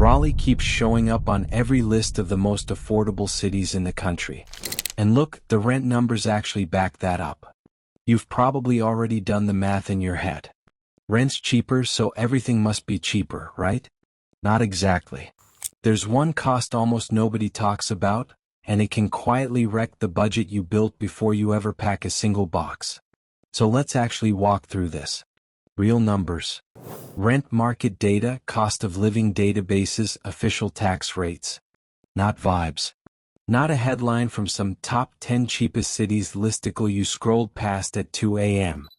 Raleigh keeps showing up on every list of the most affordable cities in the country. And look, the rent numbers actually back that up. You've probably already done the math in your head. Rent's cheaper, so everything must be cheaper, right? Not exactly. There's one cost almost nobody talks about, and it can quietly wreck the budget you built before you ever pack a single box. So let's actually walk through this. Real numbers. Rent market data, cost of living databases, official tax rates. Not vibes. Not a headline from some top 10 cheapest cities listicle you scrolled past at 2 a.m.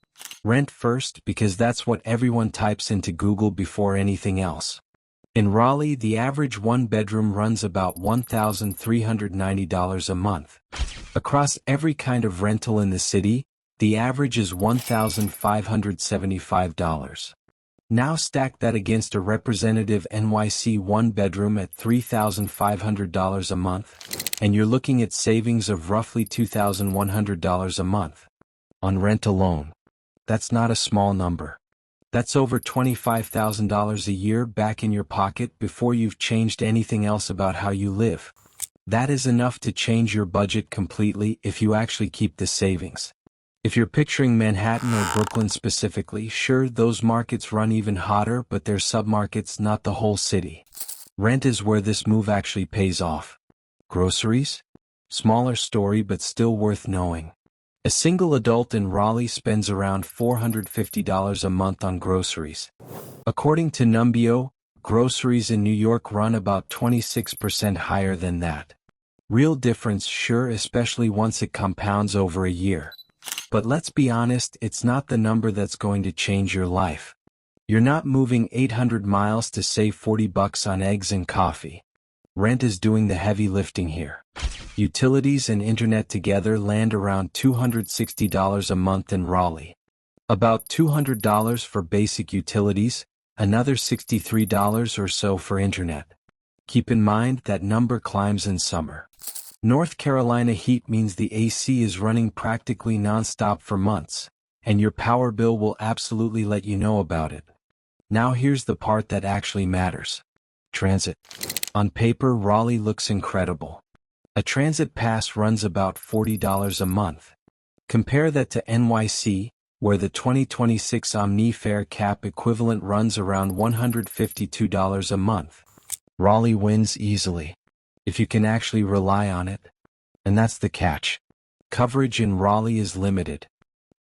Rent first, because that's what everyone types into Google before anything else. In Raleigh, the average one-bedroom runs about $1,390 a month. Across every kind of rental in the city, the average is $1,575. Now stack that against a representative NYC one-bedroom at $3,500 a month, and you're looking at savings of roughly $2,100 a month. On rent alone. That's not a small number. That's over $25,000 a year back in your pocket before you've changed anything else about how you live. That is enough to change your budget completely if you actually keep the savings. If you're picturing Manhattan or Brooklyn specifically, sure, those markets run even hotter, but they're submarkets, not the whole city. Rent is where this move actually pays off. Groceries? Smaller story, but still worth knowing. A single adult in Raleigh spends around $450 a month on groceries. According to Numbeo, groceries in New York run about 26% higher than that. Real difference, sure, especially once it compounds over a year. But let's be honest, it's not the number that's going to change your life. You're not moving 800 miles to save $40 on eggs and coffee. Rent is doing the heavy lifting here. Utilities and internet together land around $260 a month in Raleigh. About $200 for basic utilities, another $63 or so for internet. Keep in mind that number climbs in summer. North Carolina heat means the AC is running practically non-stop for months, and your power bill will absolutely let you know about it. Now here's the part that actually matters. Transit. On paper, Raleigh looks incredible. A transit pass runs about $40 a month. Compare that to NYC, where the 2026 OMNY fare cap equivalent runs around $152 a month. Raleigh wins easily, if you can actually rely on it. And that's the catch. Coverage in Raleigh is limited.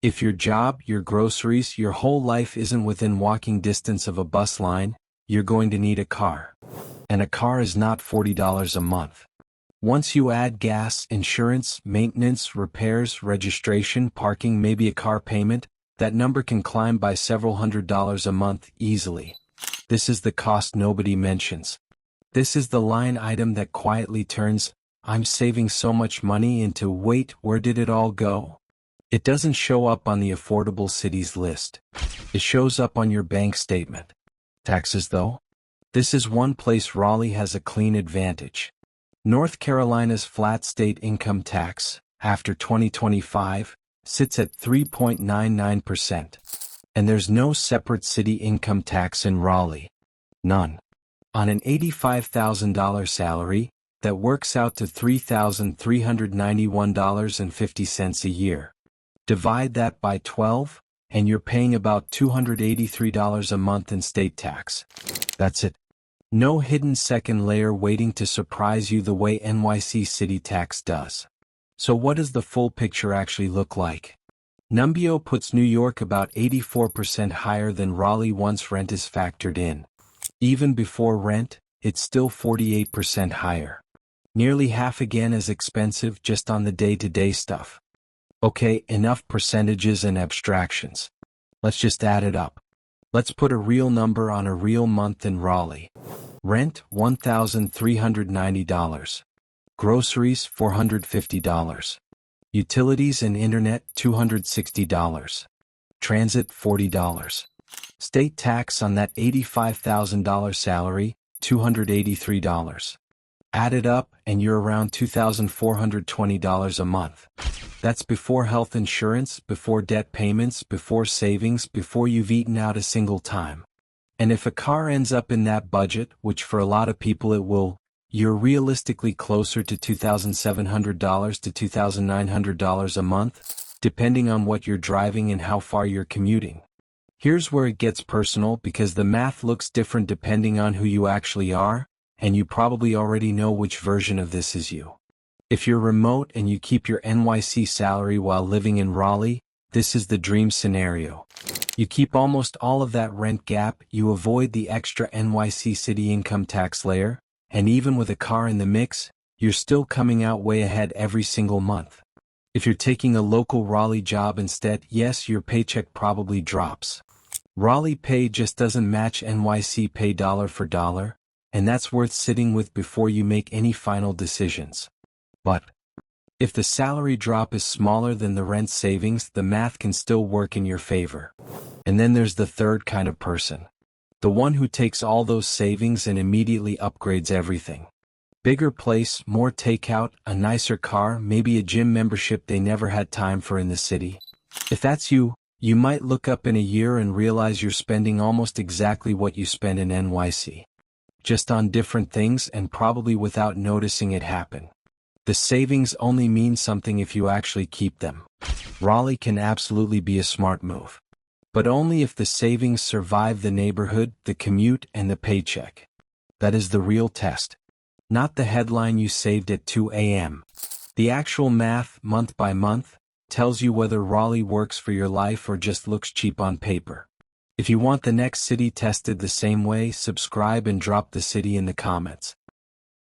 If your job, your groceries, your whole life isn't within walking distance of a bus line, you're going to need a car. And a car is not $40 a month. Once you add gas, insurance, maintenance, repairs, registration, parking, maybe a car payment, that number can climb by several $100s a month easily. This is the cost nobody mentions. This is the line item that quietly turns, "I'm saving so much money," into, "Wait, where did it all go?" It doesn't show up on the affordable cities list. It shows up on your bank statement. Taxes though? This is one place Raleigh has a clean advantage. North Carolina's flat state income tax, after 2025, sits at 3.99%. And there's no separate city income tax in Raleigh. None. On an $85,000 salary, that works out to $3,391.50 a year. Divide that by 12, and you're paying about $283 a month in state tax. That's it. No hidden second layer waiting to surprise you the way NYC city tax does. So what does the full picture actually look like? Numbeo puts New York about 84% higher than Raleigh once rent is factored in. Even before rent, it's still 48% higher. Nearly half again as expensive just on the day-to-day stuff. Okay, enough percentages and abstractions. Let's just add it up. Let's put a real number on a real month in Raleigh. Rent, $1,390. Groceries, $450. Utilities and internet, $260. Transit, $40. State tax on that $85,000 salary, $283. Add it up, and you're around $2,420 a month. That's before health insurance, before debt payments, before savings, before you've eaten out a single time. And if a car ends up in that budget, which for a lot of people it will, you're realistically closer to $2,700 to $2,900 a month, depending on what you're driving and how far you're commuting. Here's where it gets personal because the math looks different depending on who you actually are, and you probably already know which version of this is you. If you're remote and you keep your NYC salary while living in Raleigh, this is the dream scenario. You keep almost all of that rent gap, you avoid the extra NYC city income tax layer, and even with a car in the mix, you're still coming out way ahead every single month. If you're taking a local Raleigh job instead, yes, your paycheck probably drops. Raleigh pay just doesn't match NYC pay dollar for dollar, and that's worth sitting with before you make any final decisions. But if the salary drop is smaller than the rent savings, the math can still work in your favor. And then there's the third kind of person. The one who takes all those savings and immediately upgrades everything. Bigger place, more takeout, a nicer car, maybe a gym membership they never had time for in the city. If that's you, you might look up in a year and realize you're spending almost exactly what you spend in NYC. Just on different things and probably without noticing it happen. The savings only mean something if you actually keep them. Raleigh can absolutely be a smart move. But only if the savings survive the neighborhood, the commute, and the paycheck. That is the real test. Not the headline you saved at 2 a.m. The actual math, month by month, tells you whether Raleigh works for your life or just looks cheap on paper. If you want the next city tested the same way, subscribe and drop the city in the comments.